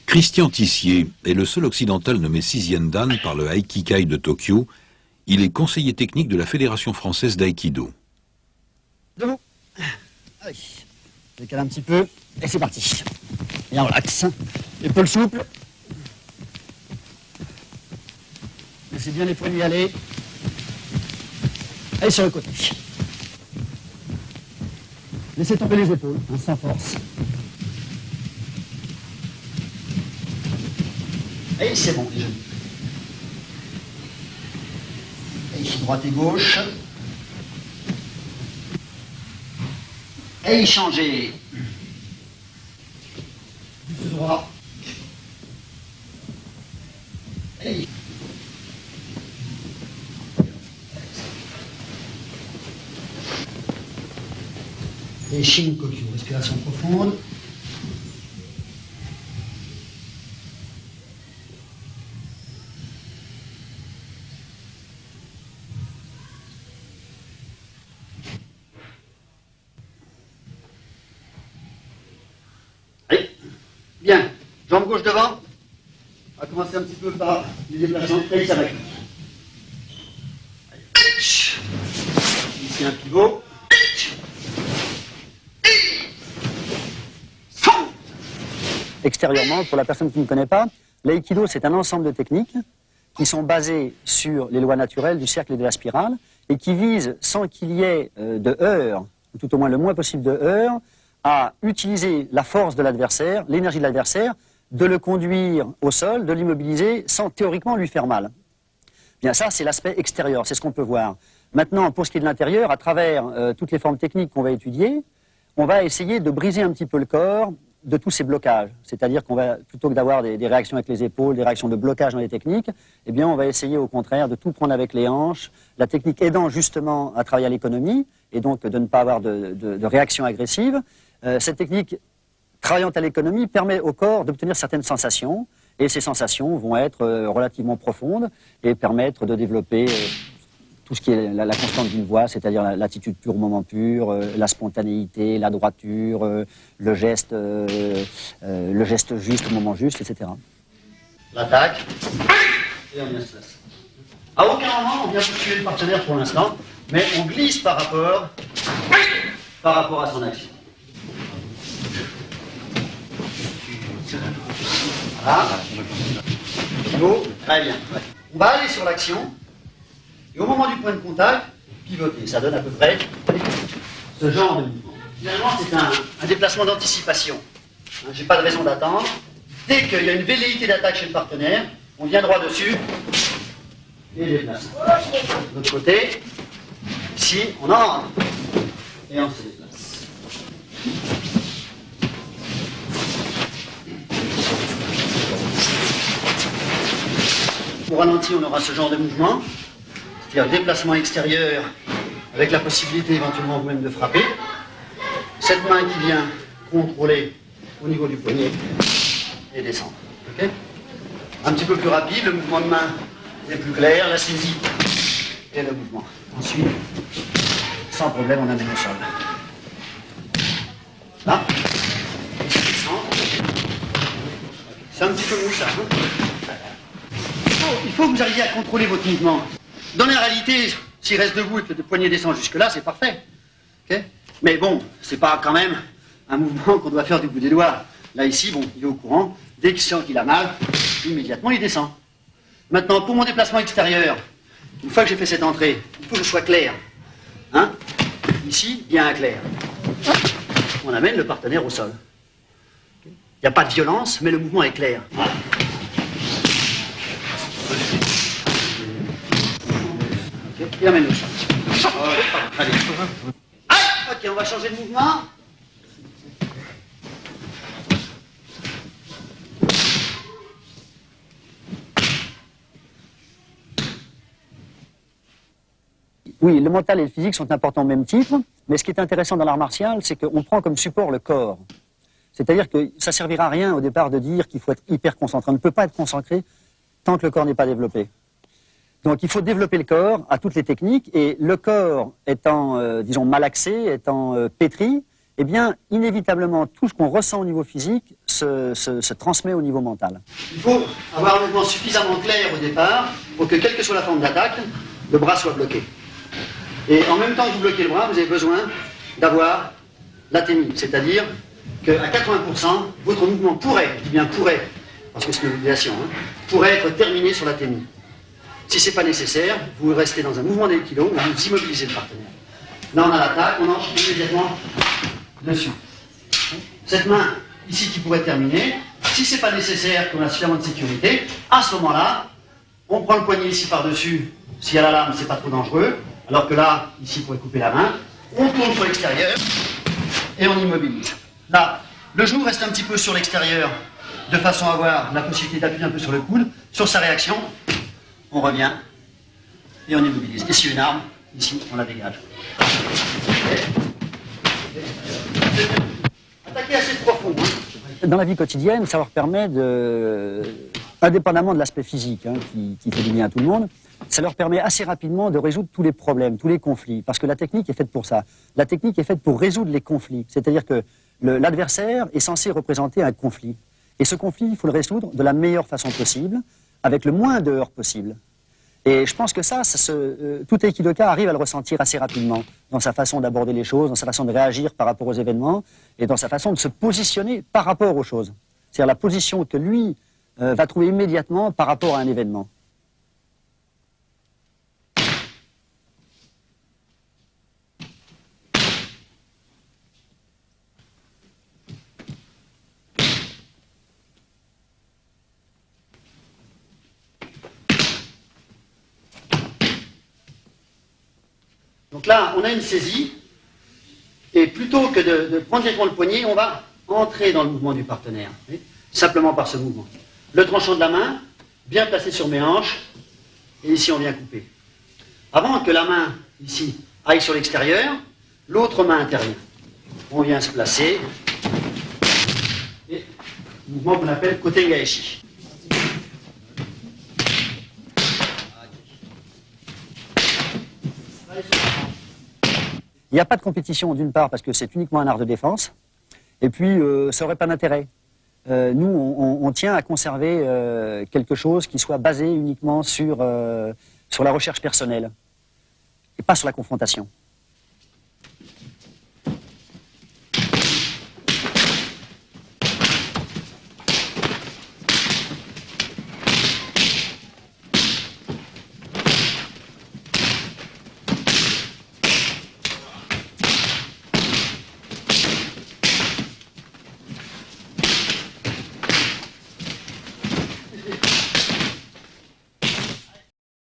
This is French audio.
Christian Tissier est le seul occidental nommé 6e dan par le Aikikai de Tokyo. Il est conseiller technique de la Fédération française d'aïkido. Debout. Allez, décale un petit peu, et c'est parti. Bien relax, épaules souples. Laissez bien les poignets aller. Allez sur le côté. Laissez tomber les épaules, sans force. Et c'est bon, les genoux. Et droite et gauche. Et changer. Du droit. Et Shinkoku, respiration profonde. Bien, jambe gauche devant. On va commencer un petit peu par les déplacements. Et ça va. Ici un pivot. Extérieurement, pour la personne qui ne connaît pas, l'aïkido c'est un ensemble de techniques qui sont basées sur les lois naturelles du cercle et de la spirale et qui visent, sans qu'il y ait de heurts, ou tout au moins le moins possible de heurts, à utiliser la force de l'adversaire, l'énergie de l'adversaire, de le conduire au sol, de l'immobiliser sans théoriquement lui faire mal. Bien ça, c'est l'aspect extérieur, c'est ce qu'on peut voir. Maintenant, pour ce qui est de l'intérieur, à travers toutes les formes techniques qu'on va étudier, on va essayer de briser un petit peu le corps de tous ces blocages. C'est-à-dire qu'on va, plutôt que d'avoir des réactions avec les épaules, des réactions de blocage dans les techniques, eh bien, on va essayer au contraire de tout prendre avec les hanches, la technique aidant justement à travailler à l'économie, et donc de ne pas avoir de réaction agressive. Cette technique, travaillant à l'économie, permet au corps d'obtenir certaines sensations, et ces sensations vont être relativement profondes et permettre de développer tout ce qui est la constante d'une voix, c'est-à-dire l'attitude pure au moment pur, la spontanéité, la droiture, le geste juste au moment juste, etc. L'attaque, et on vient se placer. À aucun moment on vient tuer le partenaire pour l'instant, mais on glisse par rapport à son action. Voilà. Pivot, très bien. On va aller sur l'action. Et au moment du point de contact, pivoter. Ça donne à peu près ce genre de mouvement. Finalement, c'est un déplacement d'anticipation. Je n'ai pas de raison d'attendre. Dès qu'il y a une velléité d'attaque chez le partenaire, on vient droit dessus et déplace. De l'autre côté, ici, on entre et on se déplace. Au ralenti, on aura ce genre de mouvement. C'est-à-dire déplacement extérieur avec la possibilité éventuellement vous-même de frapper. Cette main qui vient contrôler au niveau du poignet et descendre. Okay, un petit peu plus rapide, le mouvement de main est plus clair, la saisie et le mouvement. Ensuite, sans problème, on amène au sol. Là, et ça descend. C'est un petit peu mou ça. Il faut que vous arriviez à contrôler votre mouvement. Dans la réalité, s'il reste debout et que le poignet descend jusque-là, c'est parfait. Okay, mais bon, c'est pas quand même un mouvement qu'on doit faire du bout des doigts. Là, ici, bon, il est au courant. Dès qu'il sent qu'il a mal, immédiatement, il descend. Maintenant, pour mon déplacement extérieur, une fois que j'ai fait cette entrée, il faut que je sois clair. Hein? Ici, bien clair. On amène le partenaire au sol. Okay, Il n'y a pas de violence, mais le mouvement est clair. Voilà. Okay. Et emmène le chat. Allez. Ok, on va changer de mouvement. Oui, le mental et le physique sont importants au même titre, mais ce qui est intéressant dans l'art martial, c'est qu'on prend comme support le corps. C'est-à-dire que ça ne servira à rien au départ de dire qu'il faut être hyper concentré. On ne peut pas être concentré tant que le corps n'est pas développé. Donc il faut développer le corps à toutes les techniques, et le corps étant, disons, malaxé, étant pétri, eh bien, inévitablement, tout ce qu'on ressent au niveau physique se transmet au niveau mental. Il faut avoir un mouvement suffisamment clair au départ pour que, quelle que soit la forme d'attaque, le bras soit bloqué. Et en même temps que vous bloquez le bras, vous avez besoin d'avoir l'athénie, c'est-à-dire qu'à 80%, votre mouvement pourrait, je dis bien pourrait, parce que c'est une obligation, pourrait être terminé sur l'athénie. Si ce n'est pas nécessaire, vous restez dans un mouvement d'aïkido, vous immobilisez le partenaire. Là, on a l'attaque, on entre immédiatement dessus. Cette main, ici, qui pourrait terminer, si ce n'est pas nécessaire, qu'on a suffisamment de sécurité, à ce moment-là, on prend le poignet ici par-dessus, s'il y a la lame, c'est pas trop dangereux, alors que là, ici, vous pouvez couper la main, on tourne sur l'extérieur, et on immobilise. Là, le genou reste un petit peu sur l'extérieur, de façon à avoir la possibilité d'appuyer un peu sur le coude. Sur sa réaction, on revient, et on immobilise. Et si une arme, ici, on la dégage. Attaquer assez profond. Dans la vie quotidienne, ça leur permet de, indépendamment de l'aspect physique, qui fait du bien à tout le monde, ça leur permet assez rapidement de résoudre tous les problèmes, tous les conflits, parce que la technique est faite pour ça. La technique est faite pour résoudre les conflits, c'est-à-dire que l'adversaire est censé représenter un conflit. Et ce conflit, il faut le résoudre de la meilleure façon possible, avec le moins de heurts possible. Et je pense que tout aikidoka arrive à le ressentir assez rapidement, dans sa façon d'aborder les choses, dans sa façon de réagir par rapport aux événements, et dans sa façon de se positionner par rapport aux choses. C'est-à-dire la position que lui va trouver immédiatement par rapport à un événement. Donc là, on a une saisie, et plutôt que de prendre directement le poignet, on va entrer dans le mouvement du partenaire, simplement par ce mouvement. Le tranchant de la main, bien placé sur mes hanches, et ici on vient couper. Avant que la main, ici, aille sur l'extérieur, l'autre main intervient. On vient se placer, et mouvement qu'on appelle Kotengaeshi. Il n'y a pas de compétition, d'une part, parce que c'est uniquement un art de défense, et puis ça n'aurait pas d'intérêt. Nous, on tient à conserver quelque chose qui soit basé uniquement sur la recherche personnelle, et pas sur la confrontation.